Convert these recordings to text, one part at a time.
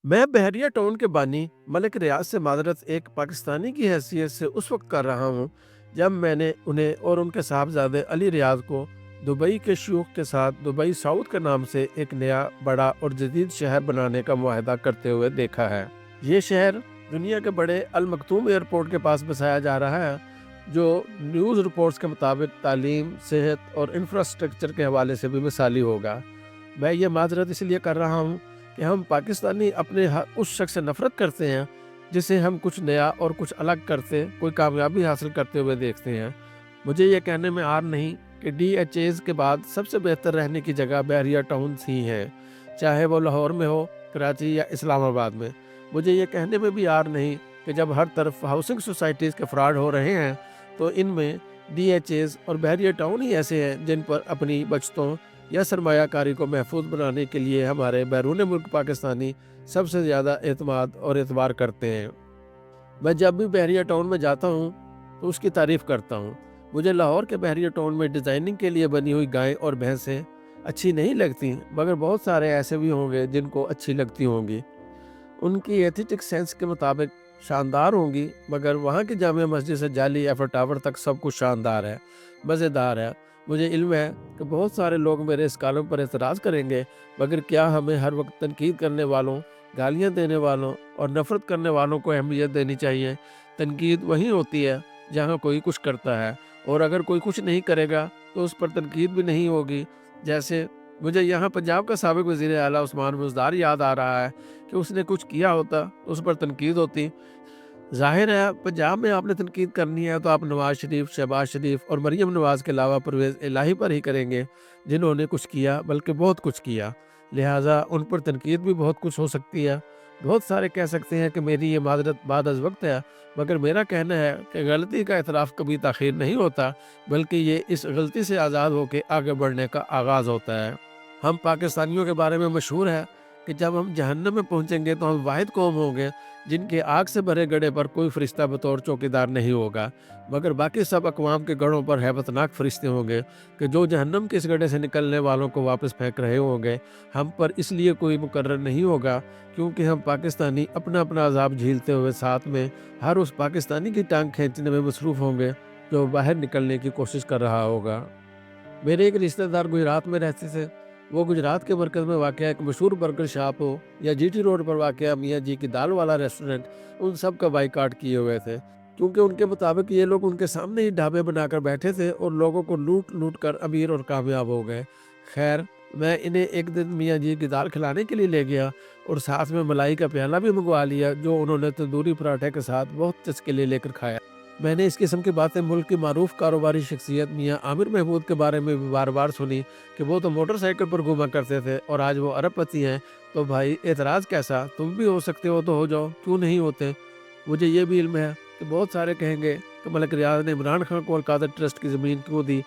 मैं बहरिया टाउन के बानी मलिक रियाज से माजरत एक पाकिस्तानी की हैसियत से उस वक्त कर रहा हूँ जब मैंने उन्हें और उनके साहबजादे अली रियाज को दुबई के शयूख के साथ दुबई साउथ के नाम से एक नया बड़ा और जदीद शहर बनाने का मुआहदा करते हुए देखा है। ये शहर दुनिया के बड़े अल मखतूम एयरपोर्ट के पास बसाया जा रहा है, जो न्यूज़ रिपोर्ट्स के मुताबिक तालीम, सेहत और इंफ्रास्ट्रक्चर के हवाले से भी मिसाली होगा। मैं ये माजरत इसलिए कर रहा हूँ कि हम पाकिस्तानी अपने उस शख्स से नफरत करते हैं जिसे हम कुछ नया और कुछ अलग करते, कोई कामयाबी हासिल करते हुए देखते हैं। मुझे ये कहने में आर नहीं कि DHAs के बाद सबसे बेहतर रहने की जगह बहरिया टाउन्स ही हैं, चाहे वो लाहौर में हो, कराची या इस्लामाबाद में। मुझे ये कहने में भी आर नहीं कि जब हर तरफ हाउसिंग सोसाइटीज़ के फ्रॉड हो रहे हैं तो इनमें DHAs और बहरिया टाउन ही ऐसे हैं जिन पर अपनी बचतों या सरमायाकारी को महफूज बनाने के लिए हमारे बैरून मुल्क पाकिस्तानी सबसे ज़्यादा एतमाद और एतबार करते हैं। मैं जब भी बहरिया टाउन में जाता हूँ तो उसकी तारीफ़ करता हूँ। मुझे लाहौर के बहरिया टाउन में डिज़ाइनिंग के लिए बनी हुई गायें और भैंसें अच्छी नहीं लगती, मगर बहुत सारे ऐसे भी होंगे जिनको अच्छी लगती होंगी। उनकी एथेटिक सेंस के मुताबिक शानदार होंगी, मगर वहाँ की जामिया मस्जिद से जाली एफर टावर तक सब कुछ शानदार है, मज़ेदार है। मुझे इल्म है कि बहुत सारे लोग मेरे इस कॉलम पर एतराज़ करेंगे, मगर क्या हमें हर वक्त तनकीद करने वालों, गालियाँ देने वालों और नफ़रत करने वालों को अहमियत देनी चाहिए? तनकीद वहीं होती है जहाँ कोई कुछ करता है, और अगर कोई कुछ नहीं करेगा तो उस पर तनकीद भी नहीं होगी। जैसे मुझे यहाँ पंजाब का साबिक वज़ीर आला उस्मान बुज़दार याद आ रहा है कि उसने कुछ किया होता तो उस पर तनकीद होती। ज़ाहिर है पंजाब में आपने तनकीद करनी है तो आप नवाज शरीफ, शहबाज शरीफ और मरीम नवाज के अलावा परवेज़ इलाही पर ही करेंगे, जिन्होंने कुछ किया, बल्कि बहुत कुछ किया। लिहाजा उन पर तनकीद भी बहुत कुछ हो सकती है। बहुत सारे कह सकते हैं कि मेरी ये माजरत बाद अज़ वक्त है, मगर मेरा कहना है कि गलती का एतराफ़ कभी ताख़ीर नहीं होता, बल्कि ये इस गलती से आज़ाद होकर आगे बढ़ने का आगाज़ होता है। हम पाकिस्तानियों के बारे में मशहूर है कि जब हम जहन्नम में पहुँचेंगे तो हम वाहिद कौम होंगे जिनके आग से भरे गड्ढे पर कोई फरिश्ता बतौर चौकीदार नहीं होगा, मगर बाकी सब अक़वाम के गढ़ों पर हैबतनाक फरिश्ते होंगे कि जो जहन्नम के इस गड्ढे से निकलने वालों को वापस फेंक रहे होंगे। हम पर इसलिए कोई मुकर्रर नहीं होगा क्योंकि हम पाकिस्तानी अपना अपना अजाब झीलते हुए साथ में हर उस पाकिस्तानी की टांग खींचने में मसरूफ़ होंगे जो बाहर निकलने की कोशिश कर रहा होगा। मेरे एक रिश्तेदार गुजरात में रहते थे। वो गुजरात के मरकज़ में वाक़या एक मशहूर बर्गर शॉप हो या GT रोड पर वाक़या मियाँ जी की दाल वाला रेस्टोरेंट, उन सब का बाइकआउट किए हुए थे, क्योंकि उनके मुताबिक ये लोग उनके सामने ही ढाबे बनाकर बैठे थे और लोगों को लूट लूट कर अमीर और कामयाब हो गए। खैर, मैं इन्हें एक दिन मियाँ जी की दाल खिलाने के लिए ले गया और साथ में मलाई का प्याला भी मंगवा लिया, जो उन्होंने तंदूरी पराठे के साथ बहुत चस्के ले लेकर खाया। मैंने इस किस्म की बातें मुल्क की मारूफ कारोबारी शख्सियत मियाँ आमिर महमूद के बारे में भी बार बार सुनी कि वो तो मोटरसाइकिल पर घूमा करते थे और आज वो अरबपति हैं। तो भाई एतराज़ कैसा, तुम भी हो सकते हो तो हो जाओ, क्यों नहीं होते? मुझे ये भी इल्म है कि बहुत सारे कहेंगे कि मलिक रियाज ने इमरान खान को अलकादर ट्रस्ट की ज़मीन क्यों दी,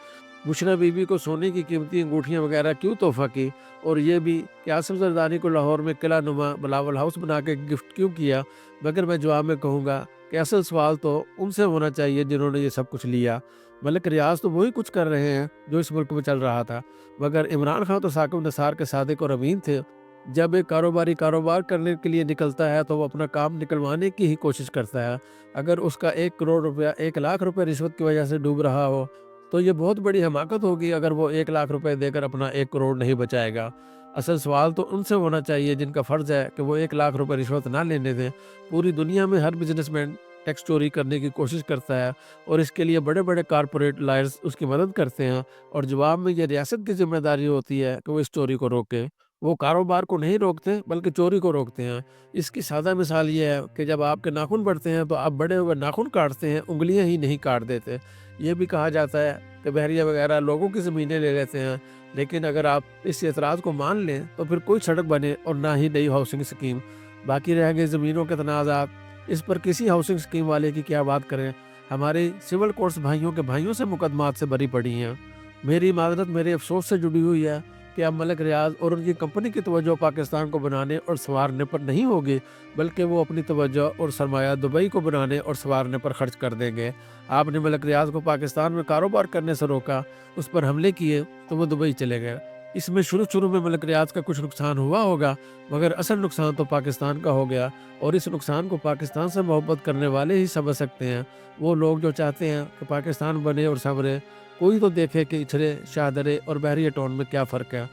बुशरा बीबी को सोने की कीमती अंगूठियाँ वगैरह क्यों तोहफ़ा की, और ये भी कि आसिफ जरदारी को लाहौर में किला नुमा बिलावल हाउस बना के गिफ्ट क्यों किया। मगर मैं जवाब में कहूँगा कि असल सवाल तो उनसे होना चाहिए जिन्होंने ये सब कुछ लिया। मलिक रियाज तो वही कुछ कर रहे हैं जो इस मुल्क में चल रहा था, मगर इमरान खान तो साकिब निसार के सादिक और अमीन थे। जब एक कारोबारी कारोबार करने के लिए निकलता है तो वो अपना काम निकलवाने की ही कोशिश करता है। अगर उसका 1 करोड़ रुपया 1 लाख रुपए रिश्वत की वजह से डूब रहा हो तो ये बहुत बड़ी हमाकत होगी अगर वो 1 लाख रुपए देकर अपना 1 करोड़ नहीं बचाएगा। असल सवाल तो उनसे होना चाहिए जिनका फ़र्ज़ है कि वो 1 लाख रुपए रिश्वत ना लेने दें। पूरी दुनिया में हर बिजनेसमैन टैक्स चोरी करने की कोशिश करता है और इसके लिए बड़े बड़े कारपोरेट लायर्स उसकी मदद करते हैं, और जवाब में ये रियासत की जिम्मेदारी होती है कि वो इस चोरी को रोके। वो कारोबार को नहीं रोकते बल्कि चोरी को रोकते हैं। इसकी सादा मिसाल ये है कि जब आपके नाखून बढ़ते हैं तो आप बड़े हुए नाखून काटते हैं, उंगलियां ही नहीं काट देते। ये भी कहा जाता है कि बहरिया वगैरह लोगों की ज़मीनें ले लेते हैं, लेकिन अगर आप इस एतराज़ को मान लें तो फिर कोई सड़क बने और ना ही नई हाउसिंग स्कीम। बाकी रह गए ज़मीनों के तनाज़ात, इस पर किसी हाउसिंग स्कीम वाले की क्या बात करें। हमारे सिविल कोर्ट्स भाइयों के भाइयों से मुकदमात से भरी पड़ी हैं। मेरी माजरत मेरे अफसोस से जुड़ी हुई है कि अब मलिक रियाज और उनकी कंपनी की तवज्जो पाकिस्तान को बनाने और संवारने पर नहीं होगी, बल्कि वो अपनी तवज्जो और सरमाया दुबई को बनाने और संवारने पर खर्च कर देंगे। आपने मलिक रियाज को पाकिस्तान में कारोबार करने से रोका, उस पर हमले किए तो वो दुबई चले गए। اس میں شروع میں ملک ریاض کا کچھ نقصان ہوا ہوگا، مگر اصل نقصان تو پاکستان کا ہو گیا، اور اس نقصان کو پاکستان سے محبت کرنے والے ہی سمجھ سکتے ہیں۔ وہ لوگ جو چاہتے ہیں کہ پاکستان بنے اور سنورے، کوئی تو دیکھے کہ اچھرے، شاہدرے اور بحریہ ٹون میں کیا فرق ہے۔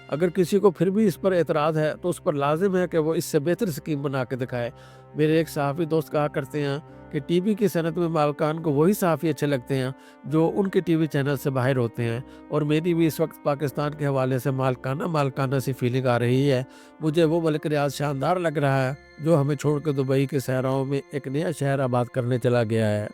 اگر کسی کو پھر بھی اس پر اعتراض ہے تو اس پر لازم ہے کہ وہ اس سے بہتر اسکیم بنا کے دکھائے۔ میرے ایک صحافی دوست کہا کرتے ہیں کہ ٹی وی کی صنعت میں مالکان کو وہی صحافی اچھے لگتے ہیں جو ان کے ٹی وی چینل سے باہر ہوتے ہیں، اور میری بھی اس وقت پاکستان کے حوالے سے مالکانہ سی فیلنگ آ رہی ہے۔ مجھے وہ ملک ریاض شاندار لگ رہا ہے جو ہمیں چھوڑ کے دبئی کے صحراؤں میں ایک نیا شہر آباد کرنے چلا گیا ہے۔